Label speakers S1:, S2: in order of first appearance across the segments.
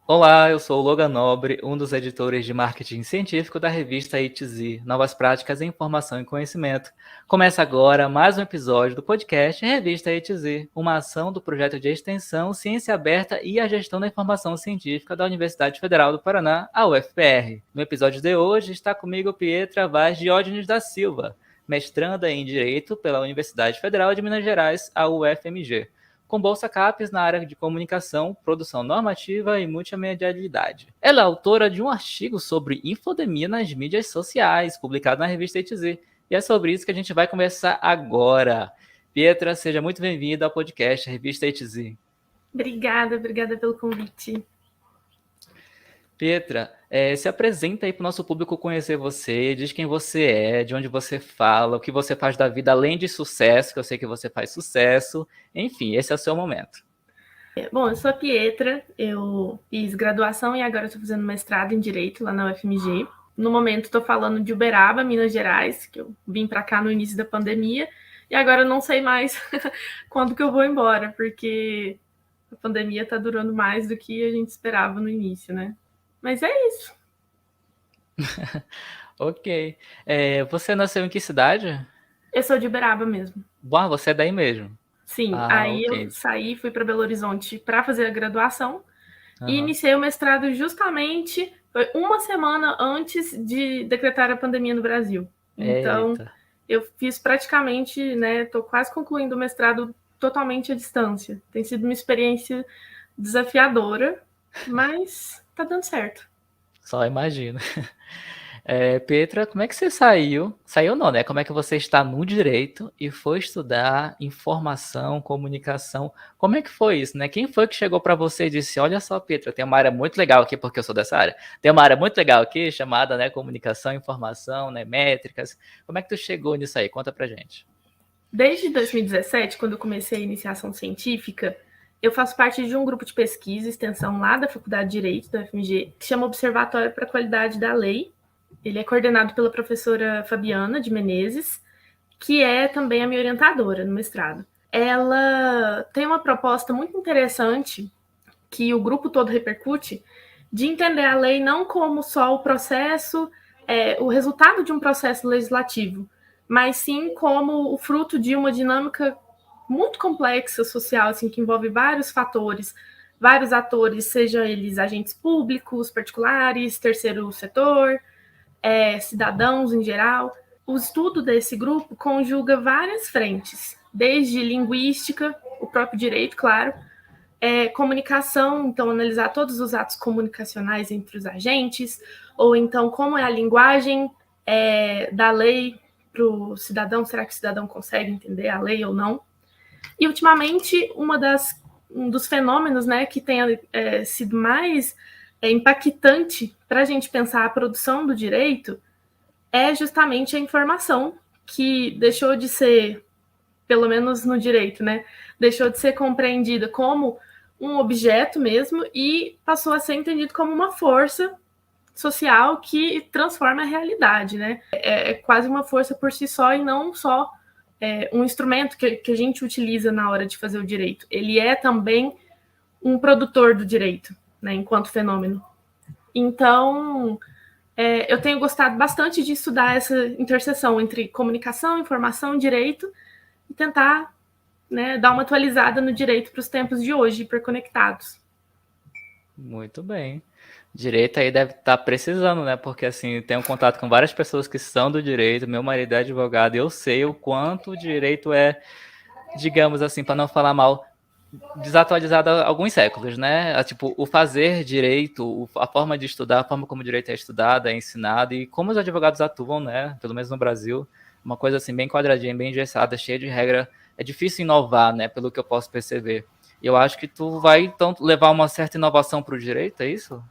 S1: Olá, eu sou o Logan Nobre, um dos editores de marketing científico da revista ITZ, Novas Práticas em Informação e Conhecimento. Começa agora mais um episódio do podcast Revista ITZ, uma ação do projeto de extensão Ciência Aberta e a Gestão da Informação Científica da Universidade Federal do Paraná, a UFPR. No episódio de hoje está comigo Pietra Vaz Diógenes da Silva, mestranda em Direito pela Universidade Federal de Minas Gerais, a UFMG, com bolsa CAPES na área de comunicação, produção normativa e multimedialidade. Ela é autora de um artigo sobre infodemia nas mídias sociais, publicado na revista ITZ, e é sobre isso que a gente vai conversar agora. Pietra, seja muito bem-vinda ao podcast Revista ITZ.
S2: Obrigada pelo convite.
S1: Pietra, se apresenta aí para o nosso público conhecer você, diz quem você é, de onde você fala, o que você faz da vida além de sucesso, que eu sei que você faz sucesso. Enfim, esse é o seu momento.
S2: Bom, eu sou a Pietra, eu fiz graduação e agora estou fazendo mestrado em Direito lá na UFMG. No momento estou falando de Uberaba, Minas Gerais, que eu vim para cá no início da pandemia, e agora eu não sei mais quando que eu vou embora, porque a pandemia está durando mais do que a gente esperava no início, né? Mas é isso.
S1: Ok. Você nasceu em que cidade?
S2: Eu sou de Uberaba mesmo.
S1: Bom, você é daí mesmo.
S2: Sim,
S1: Ah,
S2: aí eu
S1: ok.
S2: saí, fui para Belo Horizonte para fazer a graduação e
S1: Uhum.
S2: iniciei o mestrado justamente foi uma semana antes de decretar a pandemia no Brasil. Então,
S1: Eita.
S2: eu fiz praticamente, né, estou quase concluindo o mestrado totalmente à distância. Tem sido uma experiência desafiadora, mas tá dando certo.
S1: Só imagino. Petra, como é que você saiu? Saiu não, né? Como é que você está no direito e foi estudar informação, comunicação? Como é que foi isso, né? Quem foi que chegou para você e disse: Olha só, Petra, tem uma área muito legal aqui, porque eu sou dessa área. Tem uma área muito legal aqui chamada, né, comunicação, informação, né, métricas. Como é que tu chegou nisso aí? Conta pra gente.
S2: Desde 2017, quando eu comecei a iniciação científica, eu faço parte de um grupo de pesquisa e extensão lá da Faculdade de Direito da UFMG, que chama Observatório para a Qualidade da Lei. Ele é coordenado pela professora Fabiana de Menezes, que é também a minha orientadora no mestrado. Ela tem uma proposta muito interessante, que o grupo todo repercute, de entender a lei não como só o processo, o resultado de um processo legislativo, mas sim como o fruto de uma dinâmica muito complexa social, assim, que envolve vários fatores, vários atores, sejam eles agentes públicos, particulares, terceiro setor, cidadãos em geral. O estudo desse grupo conjuga várias frentes, desde linguística, o próprio direito, claro, comunicação, então analisar todos os atos comunicacionais entre os agentes, ou então como é a linguagem da lei para o cidadão, será que o cidadão consegue entender a lei ou não? E ultimamente, um dos fenômenos, né, que tem sido mais impactante para a gente pensar a produção do direito é justamente a informação, que deixou de ser, pelo menos no direito, né, deixou de ser compreendida como um objeto mesmo e passou a ser entendido como uma força social que transforma a realidade, né? É quase uma força por si só e não só um instrumento que a gente utiliza na hora de fazer o direito. Ele é também um produtor do direito, né, enquanto fenômeno. Então, eu tenho gostado bastante de estudar essa interseção entre comunicação, informação e direito e tentar, né, dar uma atualizada no direito para os tempos de hoje, hiperconectados.
S1: Muito bem. Direito aí deve estar precisando, né? Porque assim, tenho contato com várias pessoas que são do direito, meu marido é advogado, e eu sei o quanto o direito é, digamos assim, para não falar mal, desatualizado há alguns séculos, né? Tipo, o fazer direito, a forma de estudar, a forma como o direito é estudado, é ensinado, e como os advogados atuam, né? Pelo menos no Brasil, uma coisa assim, bem quadradinha, bem engessada, cheia de regra. É difícil inovar, né? Pelo que eu posso perceber. E eu acho que tu vai, então, levar uma certa inovação para o direito, é isso?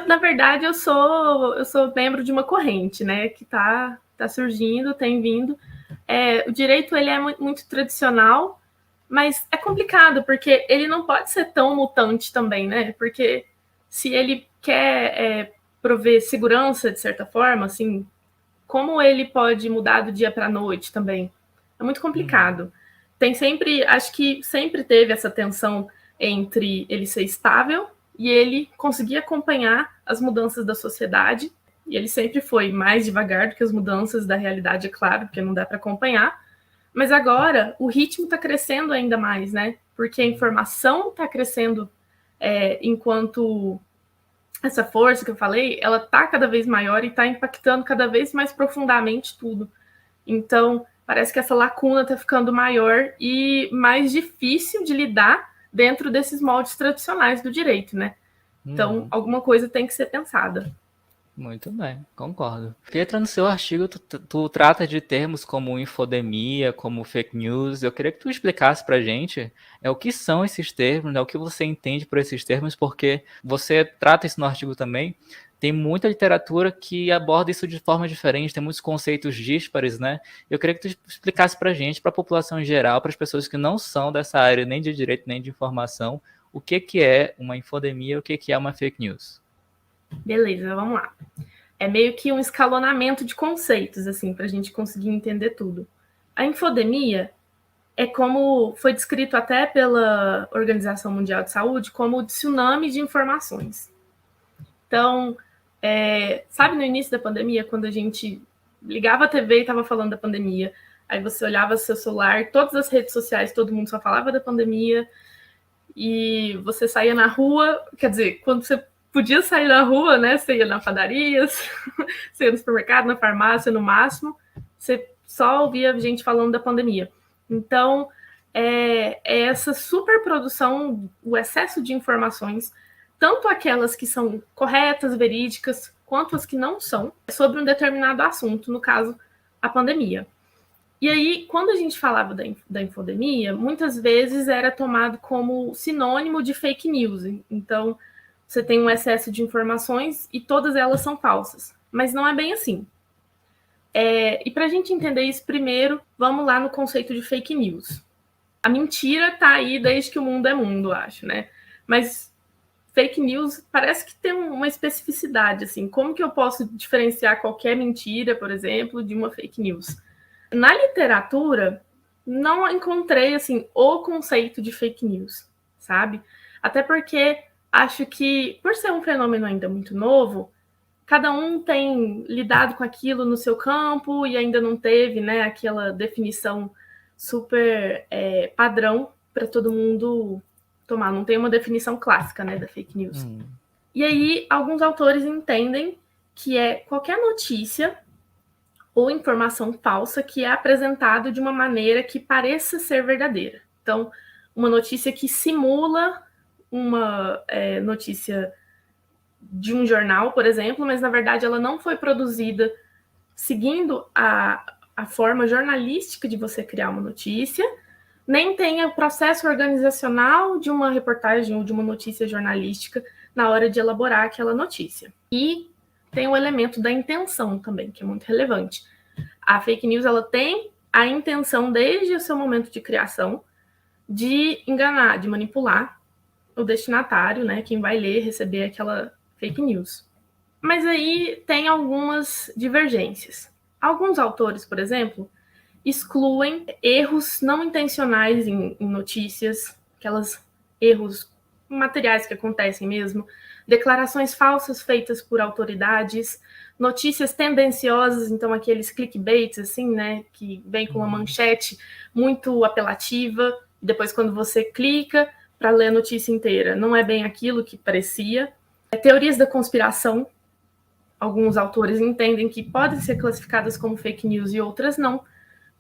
S2: Na verdade, eu sou membro de uma corrente, né, que tá surgindo, tem vindo. O direito ele é muito tradicional, mas é complicado porque ele não pode ser tão mutante também, né? Porque se ele quer prover segurança de certa forma, assim, como ele pode mudar do dia para a noite também? É muito
S1: Uhum.
S2: complicado. Tem sempre, acho que sempre teve essa tensão entre ele ser estável e ele conseguia acompanhar as mudanças da sociedade, e ele sempre foi mais devagar do que as mudanças da realidade, é claro, porque não dá para acompanhar, mas agora o ritmo está crescendo ainda mais, né? Porque a informação está crescendo enquanto essa força que eu falei, ela está cada vez maior e está impactando cada vez mais profundamente tudo. Então, parece que essa lacuna está ficando maior e mais difícil de lidar dentro desses moldes tradicionais do direito, né? Então, alguma coisa tem que ser pensada.
S1: Muito bem, concordo. Pietra, no seu artigo, tu trata de termos como infodemia, como fake news. Eu queria que tu explicasse pra gente o que são esses termos, né, o que você entende por esses termos, porque você trata isso no artigo também. Tem muita literatura que aborda isso de forma diferente, tem muitos conceitos díspares, né? Eu queria que tu explicasse pra gente, pra população em geral, para as pessoas que não são dessa área nem de direito nem de informação, o que é uma infodemia, o que é uma fake news.
S2: Beleza, vamos lá. É meio que um escalonamento de conceitos, assim, para a gente conseguir entender tudo. A infodemia é como foi descrito até pela Organização Mundial de Saúde como o tsunami de informações. Então, sabe no início da pandemia, quando a gente ligava a TV e estava falando da pandemia, aí você olhava seu celular, todas as redes sociais, todo mundo só falava da pandemia, e você saía na rua, quer dizer, quando você podia sair na rua, né? Você ia na padaria, você ia no supermercado, na farmácia, no máximo, você só ouvia gente falando da pandemia. Então, é essa superprodução, o excesso de informações, tanto aquelas que são corretas, verídicas, quanto as que não são, sobre um determinado assunto, no caso, a pandemia. E aí, quando a gente falava da infodemia, muitas vezes era tomado como sinônimo de fake news. Então, você tem um excesso de informações e todas elas são falsas. Mas não é bem assim. E para a gente entender isso, primeiro, vamos lá no conceito de fake news. A mentira está aí desde que o mundo é mundo, acho, né? Mas fake news parece que tem uma especificidade, assim. Como que eu posso diferenciar qualquer mentira, por exemplo, de uma fake news? Na literatura, não encontrei, assim, o conceito de fake news, sabe? Até porque acho que, por ser um fenômeno ainda muito novo, cada um tem lidado com aquilo no seu campo e ainda não teve, né, aquela definição super padrão para todo mundo tomar. Não tem uma definição clássica, né, da fake news. E aí, alguns autores entendem que é qualquer notícia ou informação falsa que é apresentada de uma maneira que pareça ser verdadeira. Então, uma notícia que simula uma notícia de um jornal, por exemplo, mas na verdade ela não foi produzida seguindo a forma jornalística de você criar uma notícia, nem tem o processo organizacional de uma reportagem ou de uma notícia jornalística na hora de elaborar aquela notícia. E tem o elemento da intenção também, que é muito relevante. A fake news ela tem a intenção, desde o seu momento de criação, de enganar, de manipular o destinatário, né, quem vai ler, receber aquela fake news. Mas aí tem algumas divergências. Alguns autores, por exemplo, excluem erros não intencionais em notícias, aquelas erros materiais que acontecem mesmo, declarações falsas feitas por autoridades, notícias tendenciosas, então aqueles clickbaits, assim, né, que vem com uma manchete muito apelativa, e depois quando você clica para ler a notícia inteira, não é bem aquilo que parecia. Teorias da conspiração, alguns autores entendem que podem ser classificadas como fake news e outras não,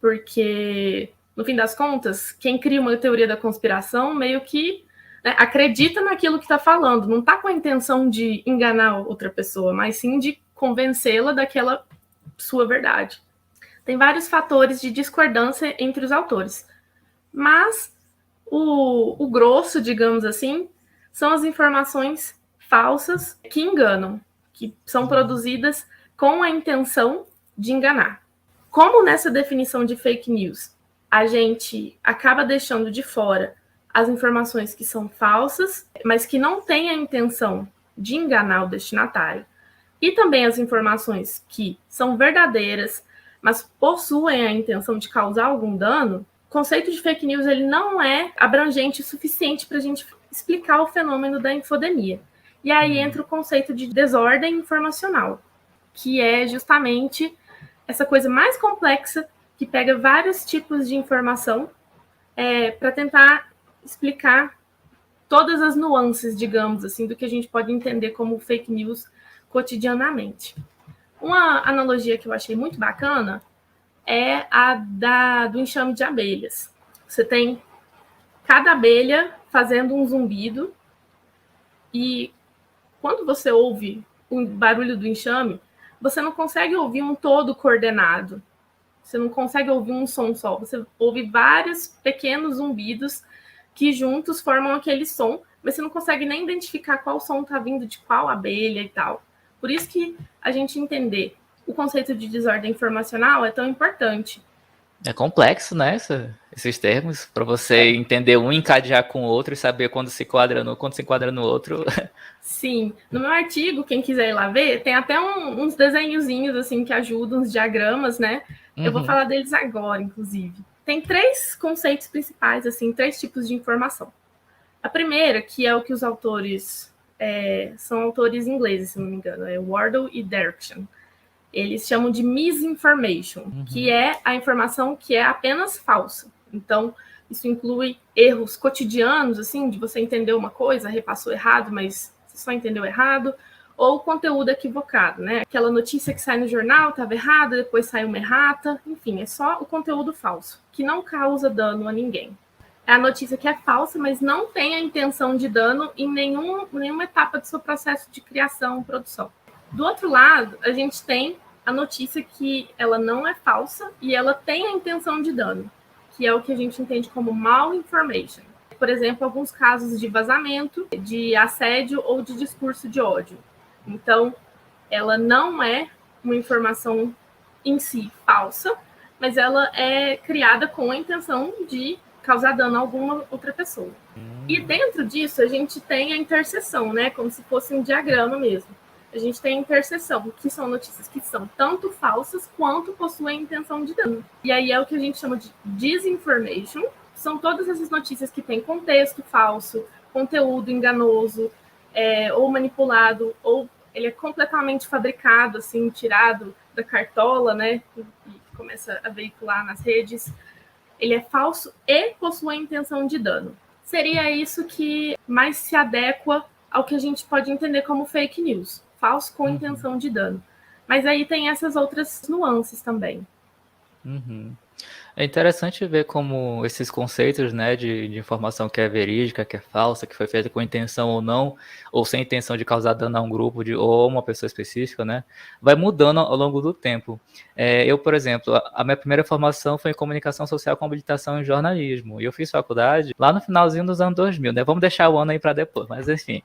S2: porque, no fim das contas, quem cria uma teoria da conspiração meio que acredita naquilo que está falando, não está com a intenção de enganar outra pessoa, mas sim de convencê-la daquela sua verdade. Tem vários fatores de discordância entre os autores, mas o grosso, digamos assim, são as informações falsas que enganam, que são produzidas com a intenção de enganar. Como nessa definição de fake news, a gente acaba deixando de fora as informações que são falsas, mas que não têm a intenção de enganar o destinatário, e também as informações que são verdadeiras, mas possuem a intenção de causar algum dano, o conceito de fake news ele não é abrangente o suficiente para a gente explicar o fenômeno da infodemia. E aí entra o conceito de desordem informacional, que é justamente essa coisa mais complexa que pega vários tipos de informação para tentar explicar todas as nuances, digamos assim, do que a gente pode entender como fake news cotidianamente. Uma analogia que eu achei muito bacana é a do enxame de abelhas. Você tem cada abelha fazendo um zumbido e quando você ouve o barulho do enxame, você não consegue ouvir um todo coordenado. Você não consegue ouvir um som só. Você ouve vários pequenos zumbidos que juntos formam aquele som, mas você não consegue nem identificar qual som está vindo de qual abelha e tal. Por isso que a gente entender o conceito de desordem informacional é tão importante.
S1: É complexo, né? Esses termos, para você entender um, encadear com o outro e saber quando se enquadra no outro.
S2: Sim, no meu artigo, quem quiser ir lá ver, tem até uns desenhozinhos assim que ajudam, uns diagramas, né? Eu vou falar deles agora, inclusive. Tem 3 conceitos principais, assim, 3 tipos de informação. A primeira, que é o que os autores são autores ingleses, se não me engano, é Wardle e Derksen. Eles chamam de misinformation, que é a informação que é apenas falsa. Então, isso inclui erros cotidianos, assim, de você entender uma coisa, repassou errado, mas você só entendeu errado, ou conteúdo equivocado, né? Aquela notícia que sai no jornal estava errada, depois sai uma errata, enfim, é só o conteúdo falso, que não causa dano a ninguém. É a notícia que é falsa, mas não tem a intenção de dano em nenhuma etapa do seu processo de criação, produção. Do outro lado, a gente tem a notícia que ela não é falsa e ela tem a intenção de dano, que é o que a gente entende como malinformation. Por exemplo, alguns casos de vazamento, de assédio ou de discurso de ódio. Então, ela não é uma informação em si falsa, mas ela é criada com a intenção de causar dano a alguma outra pessoa. E dentro disso, a gente tem a interseção, né? Como se fosse um diagrama mesmo. A gente tem a interseção, que são notícias que são tanto falsas quanto possuem intenção de dano. E aí é o que a gente chama de disinformation. São todas essas notícias que têm contexto falso, conteúdo enganoso, ou manipulado, ou ele é completamente fabricado, assim, tirado da cartola, né? E começa a veicular nas redes. Ele é falso e possui a intenção de dano. Seria isso que mais se adequa ao que a gente pode entender como fake news. Falso com intenção de dano. Mas aí tem essas outras nuances também.
S1: É interessante ver como esses conceitos, né, de informação que é verídica, que é falsa, que foi feita com intenção ou não, ou sem intenção de causar dano a um grupo ou uma pessoa específica, né, vai mudando ao longo do tempo. Eu, por exemplo, a minha primeira formação foi em comunicação social com habilitação em jornalismo, e eu fiz faculdade lá no finalzinho dos anos 2000, né, vamos deixar o ano aí para depois, mas enfim,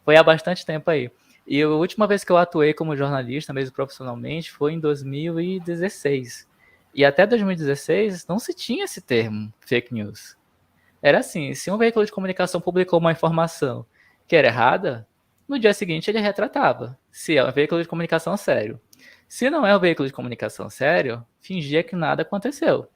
S1: foi há bastante tempo aí. E a última vez que eu atuei como jornalista, mesmo profissionalmente, foi em 2016. E até 2016 não se tinha esse termo, fake news. Era assim, se um veículo de comunicação publicou uma informação que era errada, no dia seguinte ele retratava, se é um veículo de comunicação sério. Se não é um veículo de comunicação sério, fingia que nada aconteceu.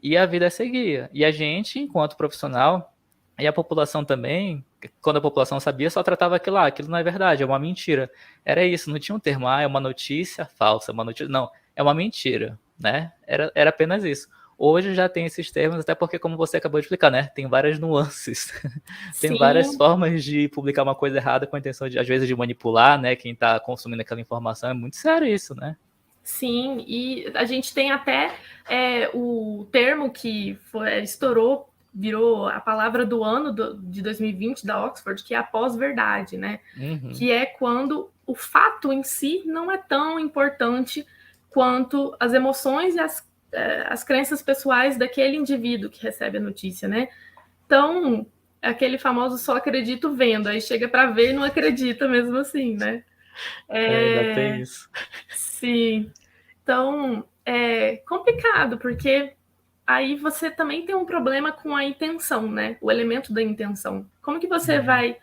S1: E a vida seguia. E a gente, enquanto profissional, e a população também, quando a população sabia, só tratava aquilo lá, aquilo não é verdade, é uma mentira. Era isso, não tinha um termo, é uma notícia falsa, uma notícia... Não, é uma mentira, né? Era apenas isso. Hoje já tem esses termos, até porque, como você acabou de explicar, né? Tem várias nuances. Tem várias formas de publicar uma coisa errada com a intenção, às vezes, de manipular, né? Quem está consumindo aquela informação. É muito sério isso, né?
S2: Sim, e a gente tem até o termo que estourou, virou a palavra do ano de 2020 da Oxford, que é a pós-verdade, né? Que é quando o fato em si não é tão importante quanto as emoções e as crenças pessoais daquele indivíduo que recebe a notícia, né? Então, aquele famoso só acredito vendo, aí chega para ver e não acredita mesmo assim, né?
S1: Ainda tem isso.
S2: Sim. Então, é complicado, porque aí você também tem um problema com a intenção, né? O elemento da intenção. Como que você vai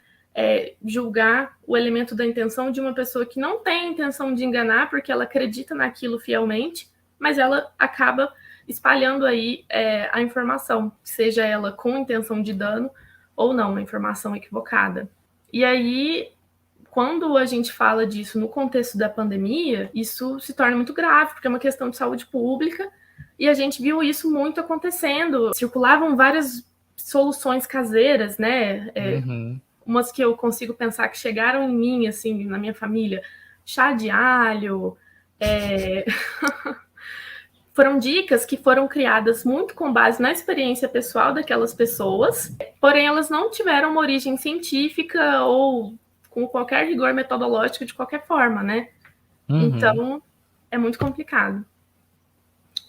S2: julgar o elemento da intenção de uma pessoa que não tem a intenção de enganar, porque ela acredita naquilo fielmente, mas ela acaba espalhando aí a informação, seja ela com intenção de dano ou não, uma informação equivocada. E aí, quando a gente fala disso no contexto da pandemia, isso se torna muito grave, porque é uma questão de saúde pública, e a gente viu isso muito acontecendo. Circulavam várias soluções caseiras, né? Umas que eu consigo pensar que chegaram em mim, assim, na minha família. Chá de alho. Foram dicas que foram criadas muito com base na experiência pessoal daquelas pessoas, porém elas não tiveram uma origem científica ou com qualquer rigor metodológico de qualquer forma, né? Então, é muito complicado.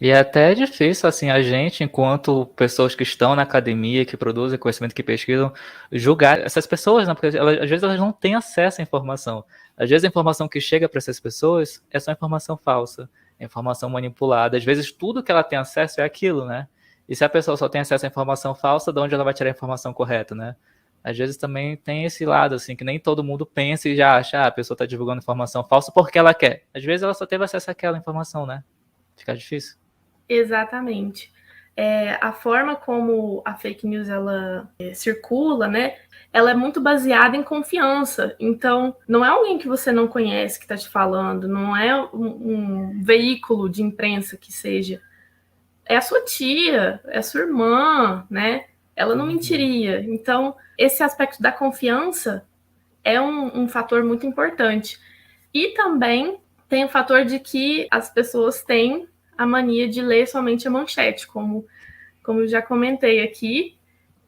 S1: E é até difícil, assim, a gente, enquanto pessoas que estão na academia, que produzem conhecimento, que pesquisam, julgar essas pessoas, né? Porque às vezes elas não têm acesso à informação. Às vezes a informação que chega para essas pessoas é só informação falsa, informação manipulada. Às vezes tudo que ela tem acesso é aquilo, né? E se a pessoa só tem acesso à informação falsa, de onde ela vai tirar a informação correta, né? Às vezes também tem esse lado, assim, que nem todo mundo pensa e já acha, a pessoa está divulgando informação falsa porque ela quer. Às vezes ela só teve acesso àquela informação, né? Fica difícil.
S2: Exatamente. A forma como a fake news ela circula, né? Ela é muito baseada em confiança. Então, não é alguém que você não conhece que está te falando, não é um veículo de imprensa que seja. É a sua tia, é a sua irmã, né? Ela não mentiria. Então, esse aspecto da confiança é um fator muito importante. E também tem o fator de que as pessoas têm a mania de ler somente a manchete, como eu já comentei aqui,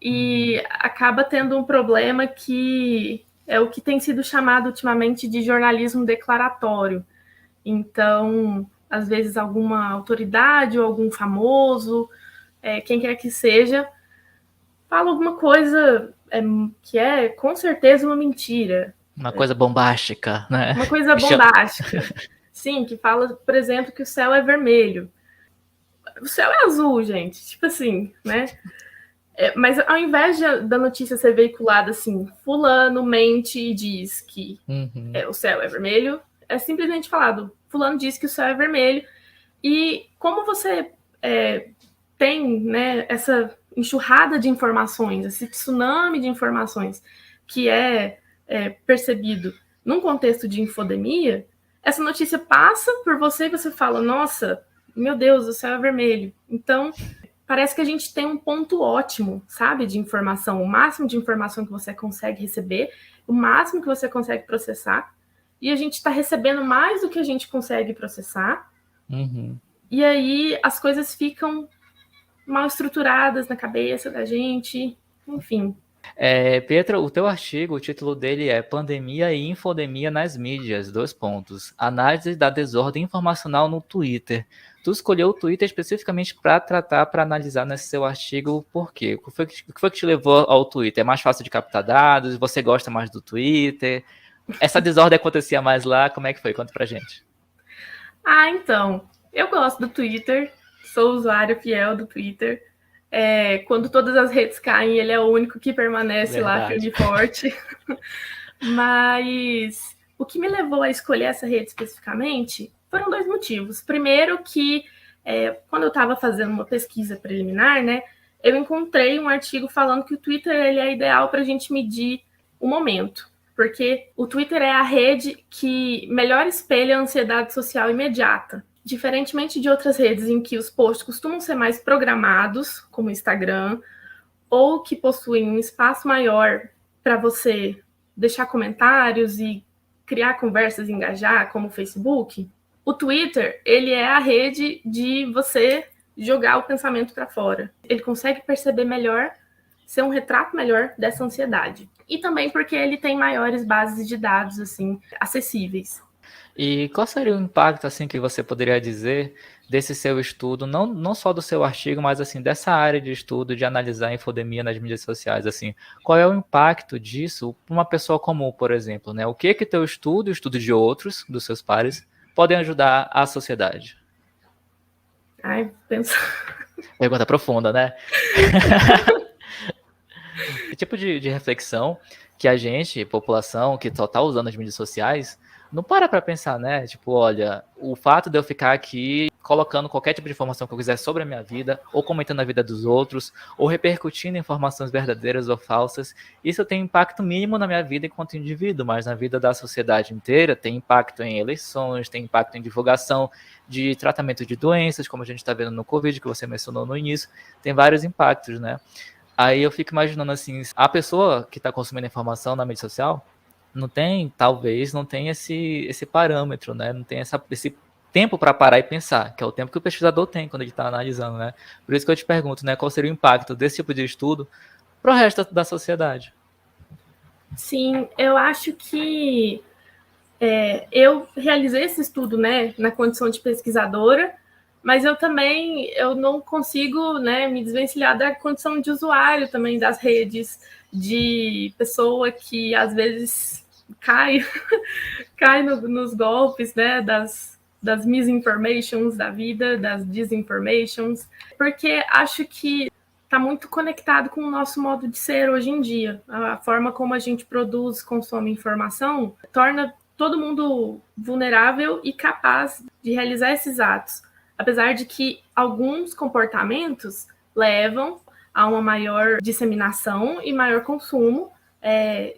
S2: e acaba tendo um problema que é o que tem sido chamado ultimamente de jornalismo declaratório. Então, às vezes, alguma autoridade ou algum famoso, quem quer que seja, fala alguma coisa que é com certeza uma mentira.
S1: Uma coisa bombástica, né?
S2: Uma coisa bombástica. Sim, que fala, por exemplo, que o céu é vermelho. O céu é azul, gente. Tipo assim, né? Mas ao invés da notícia ser veiculada assim, fulano mente e diz que o céu é vermelho, é simplesmente falado, fulano diz que o céu é vermelho. E como você tem, né, essa enxurrada de informações, esse tsunami de informações que é percebido num contexto de infodemia, essa notícia passa por você e você fala, nossa, meu Deus, o céu é vermelho. Então, parece que a gente tem um ponto ótimo, sabe, de informação, o máximo de informação que você consegue receber, o máximo que você consegue processar, e a gente está recebendo mais do que a gente consegue processar, e aí as coisas ficam mal estruturadas na cabeça da gente, enfim.
S1: Pietra, o teu artigo, o título dele é Pandemia e Infodemia nas Mídias, : Análise da desordem informacional no Twitter. Tu escolheu o Twitter especificamente para analisar nesse seu artigo, por quê? O que foi que te levou ao Twitter? É mais fácil de captar dados? Você gosta mais do Twitter? Essa desordem acontecia mais lá? Como é que foi? Conta pra gente.
S2: Então, eu gosto do Twitter, sou usuário fiel do Twitter. Quando todas as redes caem, ele é o único que permanece lá firme e forte. Mas o que me levou a escolher essa rede especificamente foram 2 motivos. Primeiro que, quando eu estava fazendo uma pesquisa preliminar, né, eu encontrei um artigo falando que o Twitter ele é ideal para a gente medir o momento. Porque o Twitter é a rede que melhor espelha a ansiedade social imediata. Diferentemente de outras redes em que os posts costumam ser mais programados, como o Instagram, ou que possuem um espaço maior para você deixar comentários e criar conversas e engajar, como o Facebook, o Twitter, ele é a rede de você jogar o pensamento para fora. Ele consegue perceber melhor, ser um retrato melhor dessa ansiedade. E também porque ele tem maiores bases de dados assim acessíveis.
S1: E qual seria o impacto assim que você poderia dizer desse seu estudo, não só do seu artigo, mas assim dessa área de estudo de analisar a infodemia nas mídias sociais, assim, qual é o impacto disso para uma pessoa comum, por exemplo, né? O que teu estudo e o estudo de outros, dos seus pares, podem ajudar a sociedade?
S2: Pensa.
S1: Pergunta profunda, né? Que tipo de reflexão que a gente, população, que só tá usando as mídias sociais, não para pensar, né? Tipo, olha, o fato de eu ficar aqui colocando qualquer tipo de informação que eu quiser sobre a minha vida, ou comentando a vida dos outros, ou repercutindo informações verdadeiras ou falsas. Isso tem impacto mínimo na minha vida enquanto indivíduo, mas na vida da sociedade inteira tem impacto em eleições, tem impacto em divulgação de tratamento de doenças, como a gente está vendo no Covid, que você mencionou no início, tem vários impactos, né? Aí eu fico imaginando assim, a pessoa que está consumindo informação na mídia social talvez não tem esse parâmetro, né? Não tem esse tempo para parar e pensar, que é o tempo que o pesquisador tem quando ele está analisando, né? Por isso que eu te pergunto, né, qual seria o impacto desse tipo de estudo para o resto da sociedade?
S2: Sim, eu acho que eu realizei esse estudo, né, na condição de pesquisadora, mas eu não consigo, né, me desvencilhar da condição de usuário também das redes, de pessoa que às vezes cai, cai nos golpes, né, das misinformations da vida, das disinformations, porque acho que está muito conectado com o nosso modo de ser hoje em dia. A forma como a gente produz, consome informação, torna todo mundo vulnerável e capaz de realizar esses atos. Apesar de que alguns comportamentos levam a uma maior disseminação e maior consumo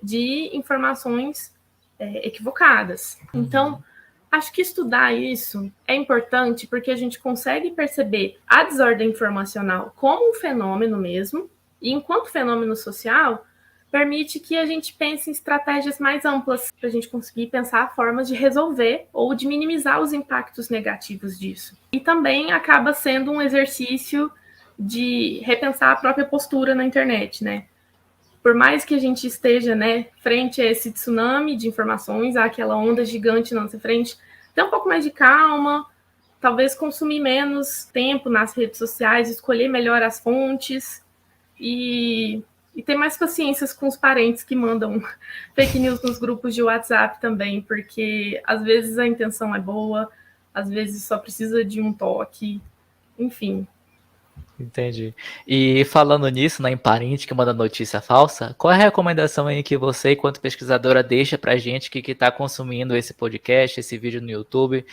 S2: de informações equivocadas. Então, acho que estudar isso é importante porque a gente consegue perceber a desordem informacional como um fenômeno mesmo, e enquanto fenômeno social, permite que a gente pense em estratégias mais amplas para a gente conseguir pensar formas de resolver ou de minimizar os impactos negativos disso. E também acaba sendo um exercício de repensar a própria postura na internet, né? Por mais que a gente esteja, né, frente a esse tsunami de informações, àquela onda gigante na nossa frente, ter um pouco mais de calma, talvez consumir menos tempo nas redes sociais, escolher melhor as fontes e ter mais paciência com os parentes que mandam fake news nos grupos de WhatsApp também, porque às vezes a intenção é boa, às vezes só precisa de um toque, enfim.
S1: Entendi. E falando nisso, né, em parente que manda notícia falsa, qual é a recomendação aí que você, enquanto pesquisadora, deixa pra gente que está consumindo esse podcast, esse vídeo no YouTube?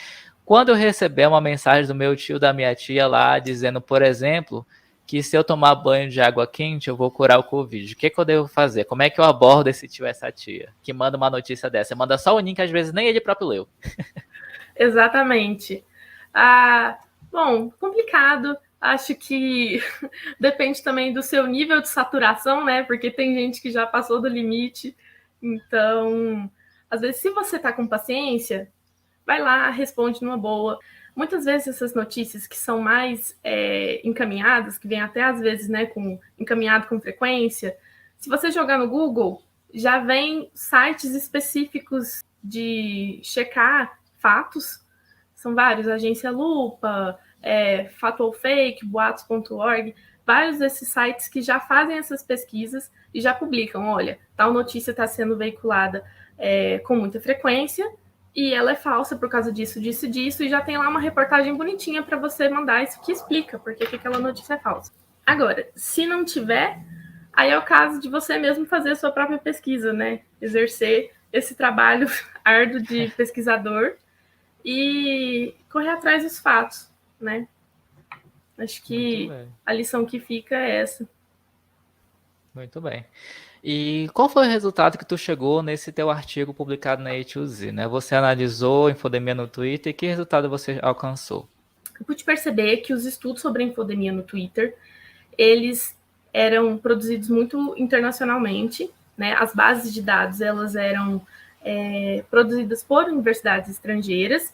S1: Quando eu receber uma mensagem do meu tio, da minha tia lá, dizendo, por exemplo, que se eu tomar banho de água quente, eu vou curar o Covid. O que eu devo fazer? Como é que eu abordo esse tio, essa tia, que manda uma notícia dessa? Manda só o link, às vezes nem ele próprio leu.
S2: Exatamente. Bom, complicado. Acho que depende também do seu nível de saturação, né? Porque tem gente que já passou do limite. Então, às vezes, se você tá com paciência, vai lá, responde numa boa. Muitas vezes essas notícias que são mais encaminhadas, que vem até às vezes, né, encaminhado com frequência, se você jogar no Google, já vem sites específicos de checar fatos. São vários, Agência Lupa, Fato ou Fake, boatos.org, vários desses sites que já fazem essas pesquisas e já publicam, olha, tal notícia está sendo veiculada com muita frequência e ela é falsa por causa disso, disso, disso, e já tem lá uma reportagem bonitinha para você mandar isso que explica por que aquela notícia é falsa. Agora, se não tiver, aí é o caso de você mesmo fazer a sua própria pesquisa, né? Exercer esse trabalho árduo de pesquisador e correr atrás dos fatos, né? Acho que a lição que fica é essa.
S1: Muito bem. E qual foi o resultado que tu chegou nesse teu artigo publicado na A2Z, né? Você analisou a infodemia no Twitter e que resultado você alcançou?
S2: Eu pude perceber que os estudos sobre a infodemia no Twitter, eles eram produzidos muito internacionalmente, né? As bases de dados, elas eram produzidas por universidades estrangeiras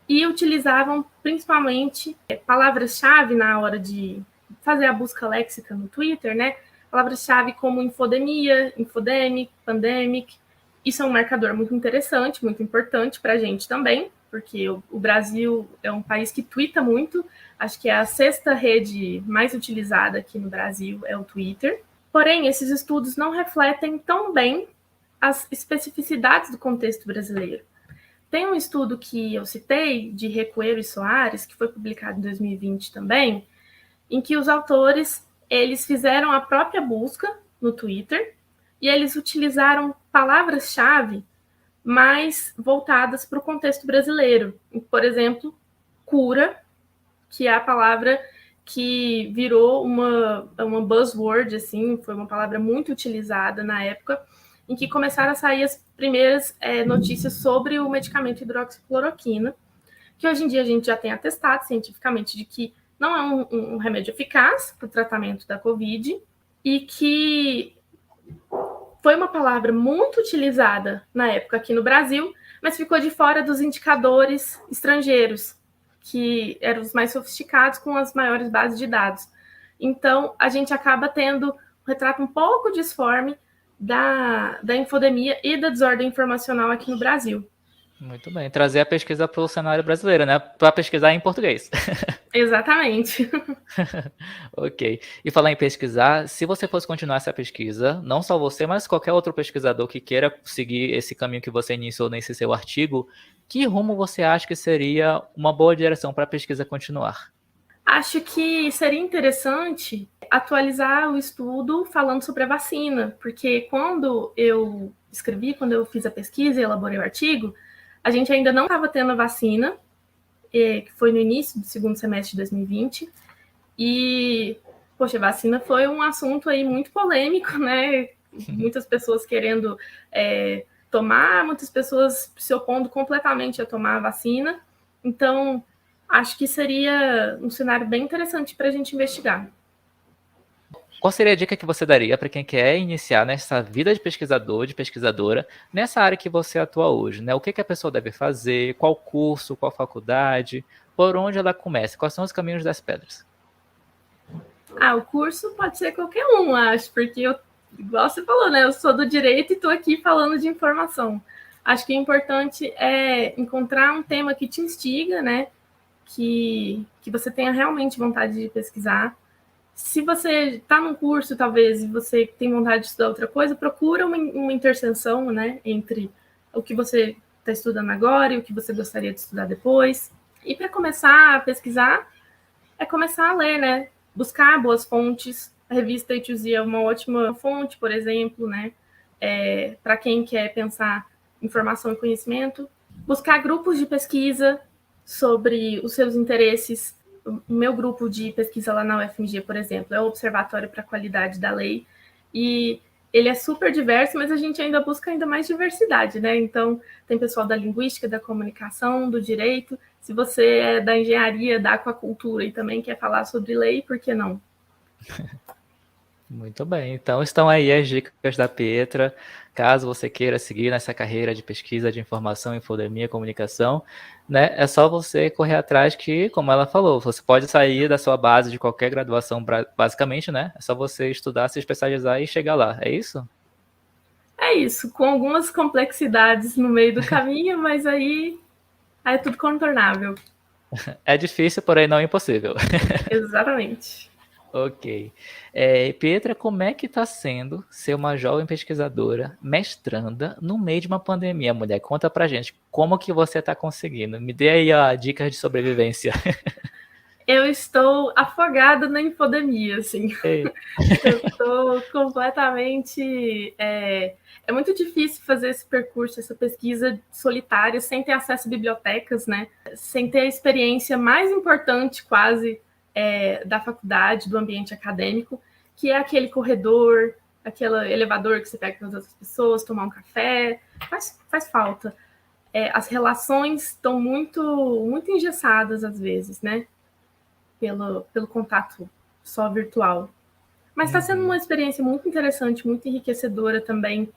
S2: e utilizavam principalmente palavras-chave na hora de fazer a busca léxica no Twitter, né? Palavras-chave como infodemia, infodemic, pandemic. Isso é um marcador muito interessante, muito importante para a gente também, porque o Brasil é um país que twitta muito. Acho que é a 6ª rede mais utilizada aqui no Brasil é o Twitter. Porém, esses estudos não refletem tão bem as especificidades do contexto brasileiro. Tem um estudo que eu citei, de Recoeiro e Soares, que foi publicado em 2020 também, em que os autores eles fizeram a própria busca no Twitter e eles utilizaram palavras-chave mais voltadas para o contexto brasileiro. Por exemplo, cura que é a palavra que virou uma buzzword, assim, foi uma palavra muito utilizada na época, em que começaram a sair as primeiras notícias sobre o medicamento hidroxicloroquina, que hoje em dia a gente já tem atestado cientificamente de que não é um remédio eficaz para o tratamento da Covid e que foi uma palavra muito utilizada na época aqui no Brasil, mas ficou de fora dos indicadores estrangeiros, que eram os mais sofisticados, com as maiores bases de dados. Então, a gente acaba tendo um retrato um pouco disforme da infodemia e da desordem informacional aqui no Brasil.
S1: Muito bem. Trazer a pesquisa para o cenário brasileiro, né? Para pesquisar em português.
S2: Exatamente.
S1: Ok. E falar em pesquisar, se você fosse continuar essa pesquisa, não só você, mas qualquer outro pesquisador que queira seguir esse caminho que você iniciou nesse seu artigo, que rumo você acha que seria uma boa direção para a pesquisa continuar?
S2: Acho que seria interessante atualizar o estudo falando sobre a vacina, porque quando eu fiz a pesquisa e elaborei o artigo, a gente ainda não estava tendo a vacina, que foi no início do segundo semestre de 2020, e, poxa, a vacina foi um assunto aí muito polêmico, né? Muitas pessoas querendo tomar, muitas pessoas se opondo completamente a tomar a vacina. Então, acho que seria um cenário bem interessante para a gente investigar.
S1: Qual seria a dica que você daria para quem quer iniciar nessa vida de pesquisador, de pesquisadora, nessa área que você atua hoje, né? O que a pessoa deve fazer, qual curso, qual faculdade, por onde ela começa, quais são os caminhos das pedras?
S2: O curso pode ser qualquer um, acho, porque igual você falou, né? Eu sou do direito e estou aqui falando de informação. Acho que o importante é encontrar um tema que te instiga, né? Que você tenha realmente vontade de pesquisar. Se você está num curso, talvez, e você tem vontade de estudar outra coisa, procura uma interseção, né, entre o que você está estudando agora e o que você gostaria de estudar depois. E para começar a pesquisar, é começar a ler, né? Buscar boas fontes. A revista A2Z é uma ótima fonte, por exemplo, né? Para quem quer pensar informação e conhecimento. Buscar grupos de pesquisa sobre os seus interesses. O meu grupo de pesquisa lá na UFMG, por exemplo, é o Observatório para a Qualidade da Lei, e ele é super diverso, mas a gente ainda busca ainda mais diversidade, né? Então, tem pessoal da linguística, da comunicação, do direito. Se você é da engenharia, da aquacultura e também quer falar sobre lei, por que não?
S1: Muito bem, então estão aí as dicas da Pietra, caso você queira seguir nessa carreira de pesquisa de informação, infodemia, comunicação, né, é só você correr atrás que, como ela falou, você pode sair da sua base de qualquer graduação, basicamente, né, é só você estudar, se especializar e chegar lá, é isso?
S2: É isso, com algumas complexidades no meio do caminho, mas aí é tudo contornável.
S1: É difícil, porém não impossível.
S2: Exatamente.
S1: Ok. Pietra, como é que está sendo ser uma jovem pesquisadora, mestranda, no meio de uma pandemia, mulher? Conta pra gente, como que você está conseguindo? Me dê aí a dica de sobrevivência.
S2: Eu estou afogada na infodemia, assim.
S1: Ei.
S2: Eu estou completamente... É muito difícil fazer esse percurso, essa pesquisa solitária, sem ter acesso a bibliotecas, né? Sem ter a experiência mais importante, quase, da faculdade, do ambiente acadêmico, que é aquele corredor, aquele elevador que você pega com as outras pessoas, tomar um café. Faz falta. As relações estão muito, muito engessadas, às vezes, né? Pelo contato só virtual. Mas está sendo uma experiência muito interessante, muito enriquecedora também.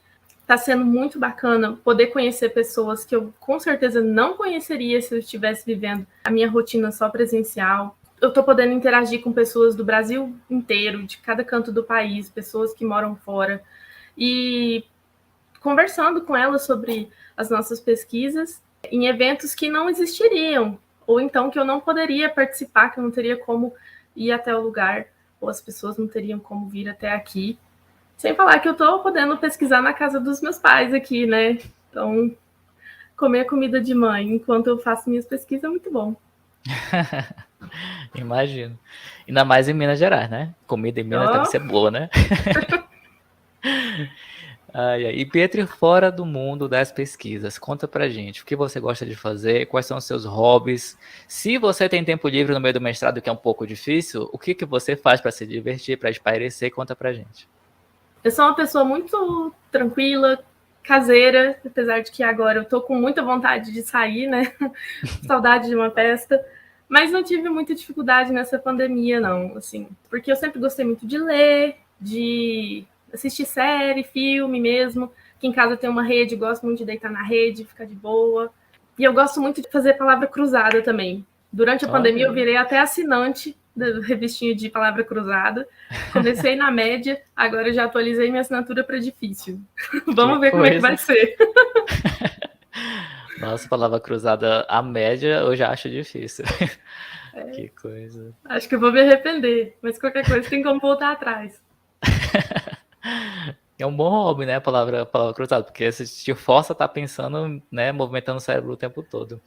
S2: Está sendo muito bacana poder conhecer pessoas que eu com certeza não conheceria se eu estivesse vivendo a minha rotina só presencial. Eu estou podendo interagir com pessoas do Brasil inteiro, de cada canto do país, pessoas que moram fora, e conversando com elas sobre as nossas pesquisas em eventos que não existiriam, ou então que eu não poderia participar, que eu não teria como ir até o lugar, ou as pessoas não teriam como vir até aqui. Sem falar que eu estou podendo pesquisar na casa dos meus pais aqui, né? Então, comer comida de mãe enquanto eu faço minhas pesquisas é muito bom.
S1: Imagino. Ainda mais em Minas Gerais, né? Comida em Minas deve ser boa, né? E Pietro, fora do mundo das pesquisas, conta pra gente o que você gosta de fazer, quais são os seus hobbies. Se você tem tempo livre no meio do mestrado, que é um pouco difícil, o que você faz para se divertir, para espairecer? Conta pra gente.
S2: Eu sou uma pessoa muito tranquila, caseira, apesar de que agora eu tô com muita vontade de sair, né? Saudade de uma festa. Mas não tive muita dificuldade nessa pandemia, não, assim, porque eu sempre gostei muito de ler, de assistir série, filme mesmo. Aqui em casa tem uma rede, gosto muito de deitar na rede, ficar de boa. E eu gosto muito de fazer palavra cruzada também. Durante a pandemia eu virei até assinante da revistinha de palavra cruzada. Comecei na média, agora eu já atualizei minha assinatura para difícil. Vamos ver como é que vai ser.
S1: Nossa, palavra cruzada, a média eu já acho difícil. Que coisa.
S2: Acho que eu vou me arrepender, mas qualquer coisa tem como voltar atrás.
S1: É um bom hobby, né, a palavra cruzada, porque você te força a estar pensando, né, movimentando o cérebro o tempo todo.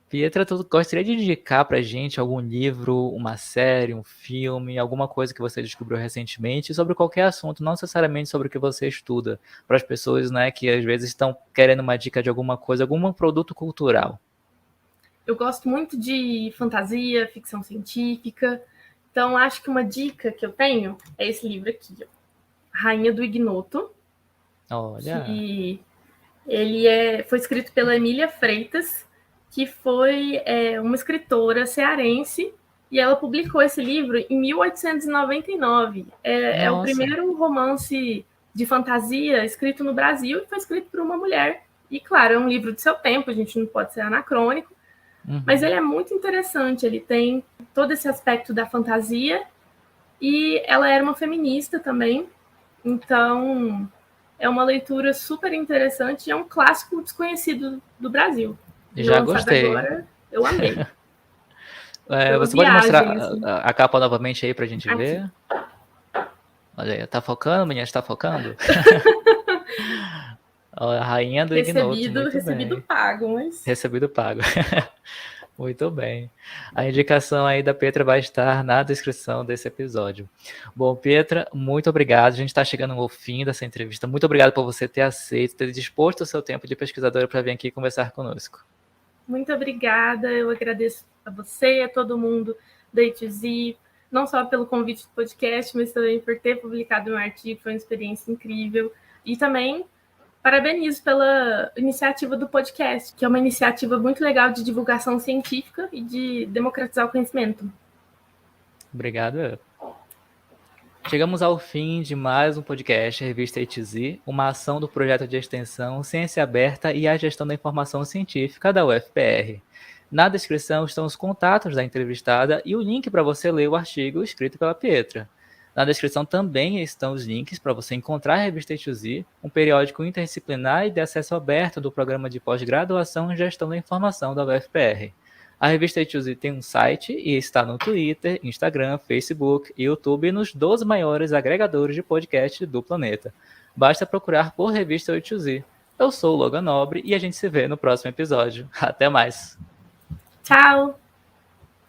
S1: Pietra, tu gostaria de indicar pra gente algum livro, uma série, um filme, alguma coisa que você descobriu recentemente sobre qualquer assunto, não necessariamente sobre o que você estuda, para as pessoas, né, que às vezes estão querendo uma dica de alguma coisa, algum produto cultural?
S2: Eu gosto muito de fantasia, ficção científica, então acho que uma dica que eu tenho é esse livro aqui, ó, Rainha do Ignoto.
S1: Olha.
S2: Que ele foi escrito pela Emília Freitas, que foi uma escritora cearense, e ela publicou esse livro em 1899. É o primeiro romance de fantasia escrito no Brasil e foi escrito por uma mulher. E, claro, é um livro de seu tempo, a gente não pode ser anacrônico, mas ele é muito interessante, ele tem todo esse aspecto da fantasia e ela era uma feminista também, então é uma leitura super interessante e é um clássico desconhecido do Brasil.
S1: Já gostei.
S2: Agora, eu amei.
S1: Você pode mostrar a capa novamente aí pra gente ver? Olha aí, tá focando, menina? Está focando? A Rainha do Ignoto.
S2: Recebido pago, mas...
S1: Recebido pago. Muito bem. A indicação aí da Petra vai estar na descrição desse episódio. Bom, Petra, muito obrigado. A gente está chegando ao fim dessa entrevista. Muito obrigado por você ter aceito, ter disposto o seu tempo de pesquisadora para vir aqui conversar conosco.
S2: Muito obrigada. Eu agradeço a você e a todo mundo da A2Z, não só pelo convite do podcast, mas também por ter publicado um artigo. Foi uma experiência incrível. E também parabenizo pela iniciativa do podcast, que é uma iniciativa muito legal de divulgação científica e de democratizar o conhecimento.
S1: Obrigado. Chegamos ao fim de mais um podcast Revista A2Z, uma ação do projeto de extensão Ciência Aberta e a Gestão da Informação Científica da UFPR. Na descrição estão os contatos da entrevistada e o link para você ler o artigo escrito pela Pietra. Na descrição também estão os links para você encontrar a Revista A2Z, um periódico interdisciplinar e de acesso aberto do Programa de Pós-Graduação em Gestão da Informação da UFPR. A Revista A2Z tem um site e está no Twitter, Instagram, Facebook, YouTube e nos 12 maiores agregadores de podcast do planeta. Basta procurar por Revista A2Z. Eu sou o Logan Nobre e a gente se vê no próximo episódio. Até mais!
S2: Tchau!